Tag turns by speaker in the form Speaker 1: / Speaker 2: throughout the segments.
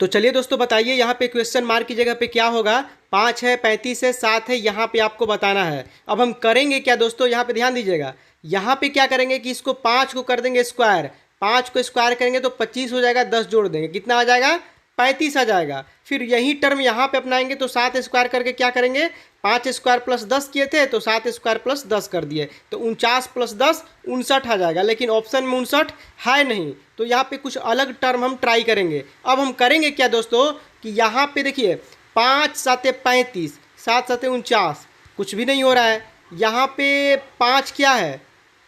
Speaker 1: तो चलिए दोस्तों बताइए यहाँ पे क्वेश्चन मार्क की जगह पे क्या होगा। 5 है, 35 है, 7 है, यहाँ पे आपको बताना है। अब हम करेंगे क्या दोस्तों, यहाँ पे ध्यान दीजिएगा। यहाँ पे क्या करेंगे कि इसको 5 को कर देंगे स्क्वायर। 5 को स्क्वायर करेंगे तो 25 हो जाएगा, 10 जोड़ देंगे, कितना आ जाएगा, 35 आ जाएगा। फिर यही टर्म यहाँ पे अपनाएंगे तो 7 स्क्वायर करके क्या करेंगे, 5 स्क्वायर प्लस 10 किए थे तो 7 स्क्वायर प्लस 10 कर दिए तो 49 प्लस 10 59 आ जाएगा। लेकिन ऑप्शन में 59 है नहीं, तो यहाँ पे कुछ अलग टर्म हम ट्राई करेंगे। अब हम करेंगे क्या दोस्तों कि यहाँ पे देखिए 5 7 35, 7 7 49, कुछ भी नहीं हो रहा है। यहाँ पे 5 क्या है,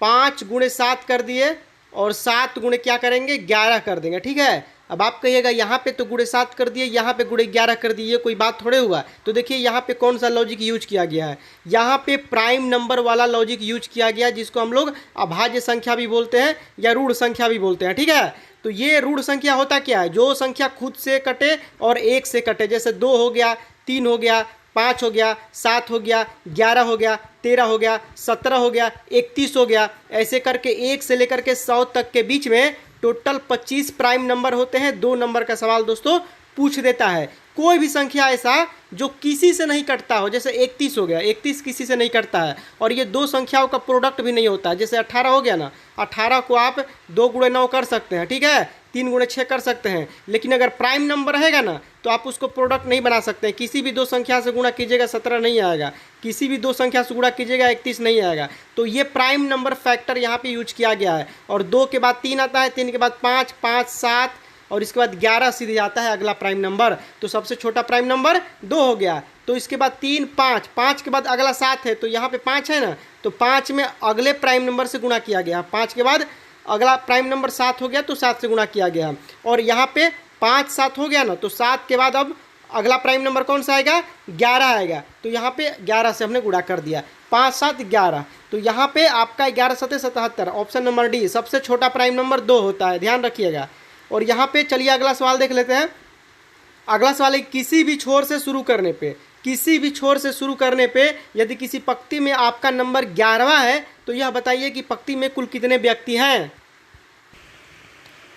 Speaker 1: 5 गुणे 7 कर दिए और 7 गुणे क्या करेंगे, 11 कर देंगे, ठीक है। अब आप कहिएगा यहाँ पे तो गुणे 7 कर दिए, यहाँ पे गुणे 11 कर दिए, कोई बात थोड़े हुआ। तो देखिए यहाँ पे कौन सा लॉजिक यूज किया गया है, यहाँ पे प्राइम नंबर वाला लॉजिक यूज किया गया है, जिसको हम लोग अभाज्य संख्या भी बोलते हैं या ऋण संख्या भी बोलते हैं, ठीक है। तो ये ऋण संख्या होता क्या है, जो संख्या खुद से कटे और 1 से कटे, जैसे 2 हो गया, 3 हो गया, 5 हो गया, 7 हो गया, 11 हो गया, 13 हो गया, 17 हो गया, 31 हो गया, ऐसे करके 1 से लेकर के 100 तक के बीच में टोटल 25 प्राइम नंबर होते हैं। 2 नंबर का सवाल दोस्तों पूछ देता है। कोई भी संख्या ऐसा जो किसी से नहीं कटता हो, जैसे 31 हो गया, 31 किसी से नहीं कटता है, और ये 2 संख्याओं का प्रोडक्ट भी नहीं होता है। जैसे 18 हो गया ना, 18 को आप 2 गुणे 9 कर सकते हैं, ठीक है, 3 गुणे 6 कर सकते हैं। लेकिन अगर प्राइम नंबर रहेगा ना तो आप उसको प्रोडक्ट नहीं बना सकते। किसी भी 2 संख्या से गुणा कीजिएगा 17 नहीं आएगा, किसी भी 2 संख्या से गुणा कीजिएगा 31 नहीं आएगा। तो ये प्राइम नंबर फैक्टर यहाँ पे यूज किया गया है। और 2 के बाद 3 आता है, 3 के बाद 5, 5 7 और इसके बाद 11 सीधे आता है अगला प्राइम नंबर। तो सबसे छोटा प्राइम नंबर 2 हो गया। तो इसके बाद 3 5, 5 के बाद अगला 7 है, तो यहाँ पे 5 है ना, तो 5 में अगले प्राइम नंबर से गुणा किया गया। 5 के बाद अगला प्राइम नंबर 7 हो गया तो 7 से गुणा किया गया। और यहाँ पे 5 7 हो गया ना, तो 7 के बाद अब अगला प्राइम नंबर कौन सा आएगा, 11 आएगा। तो यहाँ पे 11 से हमने गुणा कर दिया, 5 7 11। तो यहाँ पे आपका 11 7 77, ऑप्शन नंबर डी सबसे छोटा प्राइम नंबर 2 होता है, ध्यान रखिएगा। और यहाँ पे चलिए अगला सवाल देख लेते हैं। अगला सवाल है, किसी भी छोर से शुरू करने पे, किसी भी छोर से शुरू करने पे यदि किसी पंक्ति में आपका नंबर 11वां है तो यह बताइए कि पंक्ति में कुल कितने व्यक्ति हैं।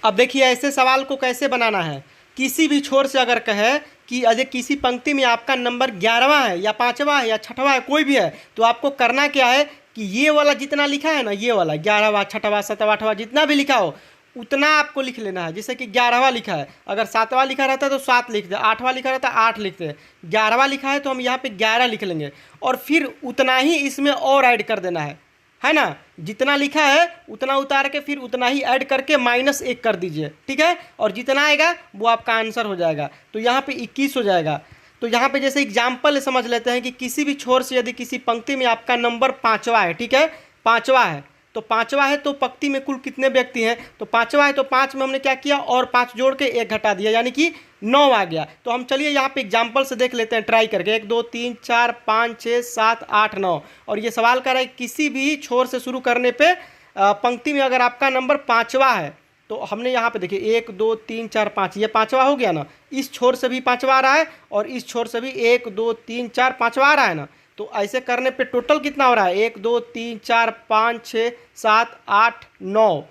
Speaker 1: अब देखिए ऐसे सवाल को कैसे बनाना है। किसी भी छोर से अगर कहे कि यदि किसी पंक्ति में आपका नंबर 11वां है या 5वां है या 6वां है, कोई भी है, तो आपको करना क्या है कि ये वाला जितना लिखा है ना, ये वाला 11वां 6वां 7वां 8वां जितना भी लिखा हो उतना आपको लिख लेना है। जैसे कि 11वां लिखा है, अगर 7वां लिखा रहता है तो 7 लिख दे, 8वां लिखा रहता है 8 लिखते हैं, 11वां लिखा है तो हम यहाँ पे 11 लिख लेंगे। और फिर उतना ही इसमें और ऐड कर देना है ना। जितना लिखा है उतना उतार के फिर उतना ही ऐड करके -1 कर दीजिए, ठीक है। और जितना आएगा वो आपका आंसर हो जाएगा। तो यहाँ पे 21 हो जाएगा। तो यहाँ पे जैसे एग्जाम्पल समझ लेते हैं कि किसी भी छोर से यदि किसी पंक्ति में आपका नंबर 5वां है, ठीक है, 5वां है, तो 5वां है तो पंक्ति में कुल कितने व्यक्ति हैं, तो 5वां है तो 5 में हमने क्या किया, और 5 जोड़ के 1 घटा दिया, यानी कि 9 आ गया। तो हम चलिए यहाँ पे एग्जाम्पल से देख लेते हैं, ट्राई करके। 1 2 3 4 5 6 7 8 9। और ये सवाल कर रहा है किसी भी छोर से शुरू करने पे पंक्ति में अगर आपका नंबर 5वां है, तो हमने यहाँ पे देखिए 1 2 3 4 5, ये 5वां हो गया ना। इस छोर से भी 5वां आ रहा है और इस छोर से भी 1 2 3 4 5वां आ रहा है ना। तो ऐसे करने पे टोटल कितना हो रहा है, 1 2 3 4 5 6 7 8 9।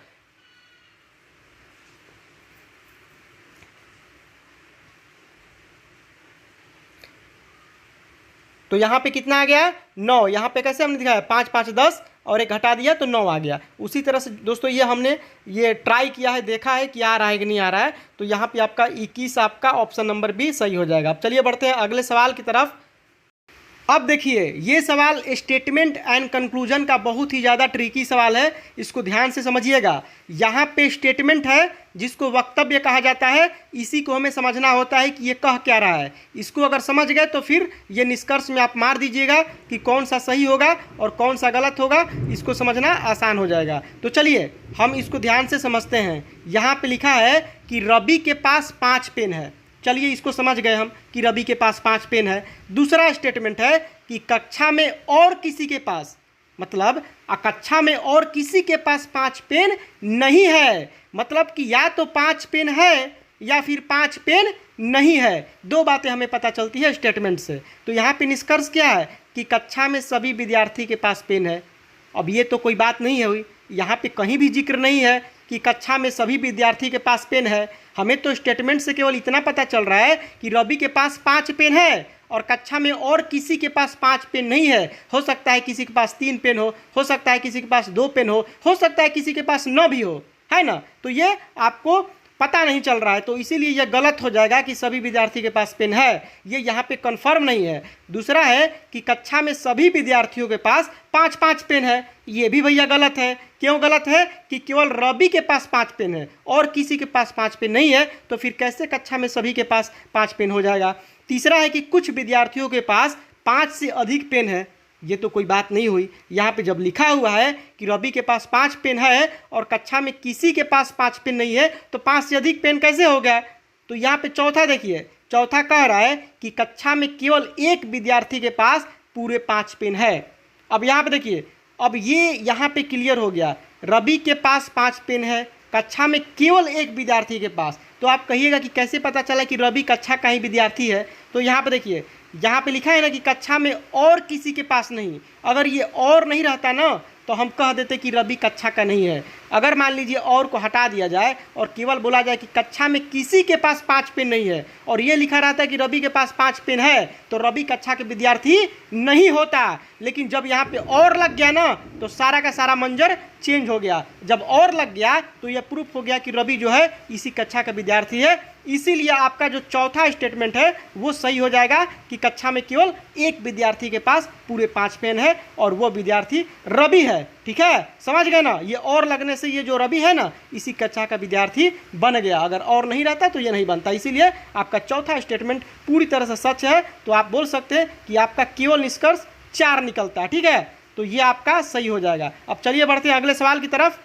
Speaker 1: तो यहाँ पे कितना आ गया, 9। यहाँ पे कैसे हमने दिखाया, 5 5 10 और 1 घटा दिया तो 9 आ गया। उसी तरह से दोस्तों ये हमने ये ट्राई किया है, देखा है कि आ रहा है कि नहीं आ रहा है। तो यहाँ पे आपका 21 आपका ऑप्शन नंबर बी सही हो जाएगा। अब चलिए बढ़ते हैं अगले सवाल की तरफ। अब देखिए ये सवाल स्टेटमेंट एंड कंक्लूजन का बहुत ही ज़्यादा ट्रिकी सवाल है, इसको ध्यान से समझिएगा। यहाँ पे स्टेटमेंट है जिसको वक्तव्य कहा जाता है, इसी को हमें समझना होता है कि ये कह क्या रहा है। इसको अगर समझ गए तो फिर ये निष्कर्ष में आप मार दीजिएगा कि कौन सा सही होगा और कौन सा गलत होगा, इसको समझना आसान हो जाएगा। तो चलिए हम इसको ध्यान से समझते हैं। यहाँ पे लिखा है कि रवि के पास 5 पेन है। चलिए इसको समझ गए हम कि रवि के पास 5 पेन है। दूसरा स्टेटमेंट है कि कक्षा में और किसी के पास, मतलब कक्षा में और किसी के पास 5 पेन नहीं है। मतलब कि या तो 5 पेन है या फिर 5 पेन नहीं है। 2 बातें हमें पता चलती है स्टेटमेंट से। तो यहाँ पे निष्कर्ष क्या है कि कक्षा में सभी विद्यार्थी के पास पेन है। अब ये तो कोई बात नहीं है हुई, यहाँ पे कहीं भी जिक्र नहीं है कि कक्षा में सभी विद्यार्थी के पास पेन है। हमें तो स्टेटमेंट से केवल इतना पता चल रहा है कि रवि के पास 5 पेन है और कक्षा में और किसी के पास 5 पेन नहीं है। हो सकता है किसी के पास 3 पेन हो सकता है किसी के पास 2 पेन हो सकता है किसी के पास 9 भी हो, है ना। तो ये आपको पता नहीं चल रहा है, तो इसीलिए यह गलत हो जाएगा कि सभी विद्यार्थी के पास पेन है, ये यहाँ पे कंफर्म नहीं है। दूसरा है कि कक्षा में सभी विद्यार्थियों के पास 5-5 पेन है, ये भी भैया गलत है। क्यों गलत है कि केवल रवि के पास 5 पेन है और किसी के पास 5 पेन नहीं है, तो फिर कैसे कक्षा में सभी के पास 5 पेन हो जाएगा। तीसरा है कि कुछ विद्यार्थियों के पास 5 से अधिक पेन है, ये तो कोई बात नहीं हुई। यहाँ पे जब लिखा हुआ है कि रवि के पास 5 पेन है और कक्षा में किसी के पास 5 पेन नहीं है, तो 5 से अधिक पेन कैसे हो गया। तो यहाँ पे चौथा देखिए, चौथा कह रहा है कि कक्षा में केवल एक विद्यार्थी के पास पूरे 5 पेन है। अब यहाँ पे देखिए, अब ये यहाँ पे क्लियर हो गया, रवि के पास 5 पेन है, कक्षा में केवल एक विद्यार्थी के पास। तो आप कहिएगा कि कैसे पता चला कि रवि कक्षा का ही विद्यार्थी है। तो यहाँ पे देखिए, यहाँ पे लिखा है ना कि कक्षा में और किसी के पास नहीं, अगर ये और नहीं रहता ना तो हम कह देते कि रवि कक्षा का नहीं है। अगर मान लीजिए और को हटा दिया जाए और केवल बोला जाए कि कक्षा में किसी के पास 5 पेन नहीं है और ये लिखा रहता है कि रवि के पास 5 पेन है, तो रवि कक्षा के विद्यार्थी नहीं होता। लेकिन जब यहाँ पे और लग गया ना तो सारा का सारा मंजर चेंज हो गया। जब और लग गया तो यह प्रूफ हो गया कि रवि जो है इसी कक्षा का विद्यार्थी है। इसीलिए आपका जो चौथा स्टेटमेंट है वो सही हो जाएगा कि कक्षा में केवल एक विद्यार्थी के पास पूरे 5 पेन है और वो विद्यार्थी रवि है। ठीक है, समझ गए ना। ये और लगने से ये जो रवि है ना इसी कक्षा का विद्यार्थी बन गया, अगर और नहीं रहता तो ये नहीं बनता। इसीलिए आपका चौथा स्टेटमेंट पूरी तरह से सच है। तो आप बोल सकते हैं कि आपका केवल निष्कर्ष 4 निकलता है। ठीक है, तो ये आपका सही हो जाएगा। अब चलिए बढ़ते हैं अगले सवाल की तरफ।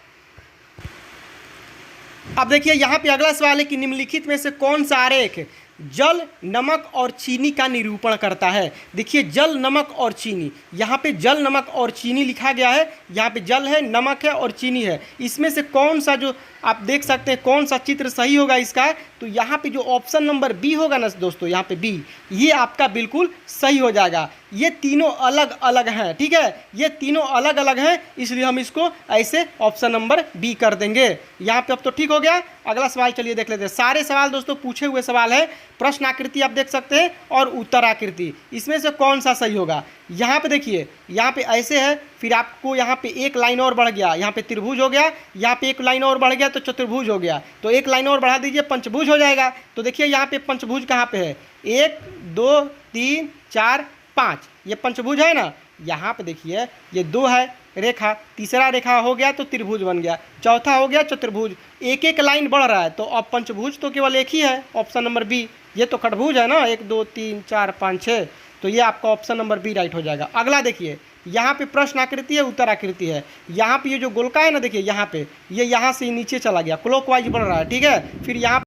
Speaker 1: अब देखिए यहाँ पे अगला सवाल है कि निम्नलिखित में से कौन सा आरेख जल, नमक और चीनी का निरूपण करता है। देखिए जल, नमक और चीनी, यहाँ पे जल, नमक और चीनी लिखा गया है। यहाँ पे जल है, नमक है और चीनी है। इसमें से कौन सा जो आप देख सकते हैं कौन सा चित्र सही होगा इसका, तो यहाँ पे जो ऑप्शन नंबर बी होगा ना दोस्तों, यहाँ पे बी, ये आपका बिल्कुल सही हो जाएगा। ये तीनों अलग अलग हैं। ठीक है, ये तीनों अलग अलग हैं, इसलिए हम इसको ऐसे ऑप्शन नंबर बी कर देंगे। यहाँ पे अब तो ठीक हो गया। अगला सवाल चलिए देख लेते हैं। सारे सवाल दोस्तों पूछे हुए सवाल है, प्रश्न आकृति आप देख सकते हैं और उत्तर आकृति, इसमें से कौन सा सही होगा। यहाँ पे देखिए, यहाँ पे ऐसे है, फिर आपको यहाँ पे एक लाइन और बढ़ गया, यहाँ पे त्रिभुज हो गया, यहाँ पे एक लाइन और बढ़ गया तो चतुर्भुज हो गया, तो एक लाइन और बढ़ा दीजिए पंचभुज हो जाएगा। तो देखिए यहाँ पे पंचभुज कहाँ पे है, 1 2 3 4 5, ये पंचभुज है ना। यहाँ पे देखिए ये 2 है रेखा, तीसरा रेखा हो गया तो त्रिभुज बन गया, चौथा हो गया चतुर्भुज, एक एक लाइन बढ़ रहा है। तो अब पंचभुज तो केवल एक ही है, ऑप्शन नंबर बी। ये तो खटभुज है ना, 1 2 3 4 5 6, तो ये आपका ऑप्शन नंबर बी राइट हो जाएगा। अगला देखिए, यहाँ पे प्रश्न आकृति है, उत्तर आकृति है। यहाँ पे ये जो गोलका है ना, देखिए यहाँ पे ये यहाँ से नीचे चला गया, क्लॉकवाइज बढ़ रहा है। ठीक है, फिर यहाँ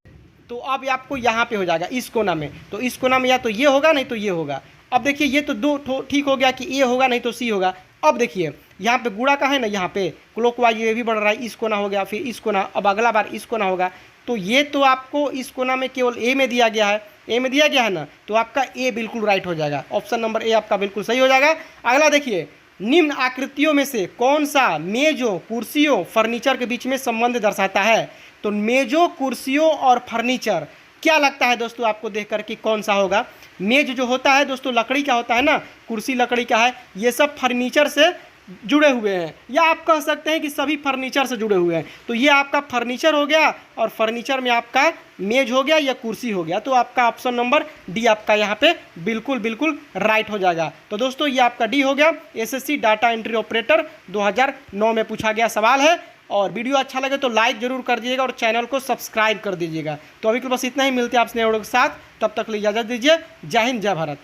Speaker 1: तो अब आपको यहाँ पे हो जाएगा इस कोना में, तो इस कोना में या तो ये होगा नहीं तो ये होगा। अब देखिए ये तो 2 ठीक हो गया कि ए होगा नहीं तो सी होगा। अब देखिए यहाँ पे गुणा का है ना, यहाँ पे क्लॉकवाइज ये भी बढ़ रहा है, इस कोना हो गया, फिर इस कोना, अब अगला बार इस कोना होगा। तो ये तो आपको इस कोना में केवल ए में दिया गया है, ए में दिया गया है ना, तो आपका ए बिल्कुल राइट हो जाएगा, ऑप्शन नंबर ए आपका बिल्कुल सही हो जाएगा। अगला देखिए, निम्न आकृतियों में से कौन सा मेजों, कुर्सियों, फर्नीचर के बीच में संबंध दर्शाता है। तो मेजों, कुर्सियों और फर्नीचर, क्या लगता है दोस्तों आपको देख कर कि कौन सा होगा। मेज जो होता है दोस्तों लकड़ी का होता है ना, कुर्सी लकड़ी का है, ये सब फर्नीचर से जुड़े हुए हैं, या आप कह सकते हैं कि सभी फर्नीचर से जुड़े हुए हैं। तो ये आपका फर्नीचर हो गया और फर्नीचर में आपका मेज हो गया या कुर्सी हो गया, तो आपका ऑप्शन नंबर डी आपका यहाँ पे बिल्कुल बिल्कुल राइट हो जाएगा। तो दोस्तों ये आपका डी हो गया। एसएससी डाटा एंट्री ऑपरेटर 2009 में पूछा गया सवाल है। और वीडियो अच्छा लगे तो लाइक जरूर कर दीजिएगा और चैनल को सब्सक्राइब कर दीजिएगा। तो अभी के बस इतना ही, मिलते हैं आपसे नए वीडियो के साथ, तब तक के लिए इजाज़त दीजिए। जय हिंद, जय भारत।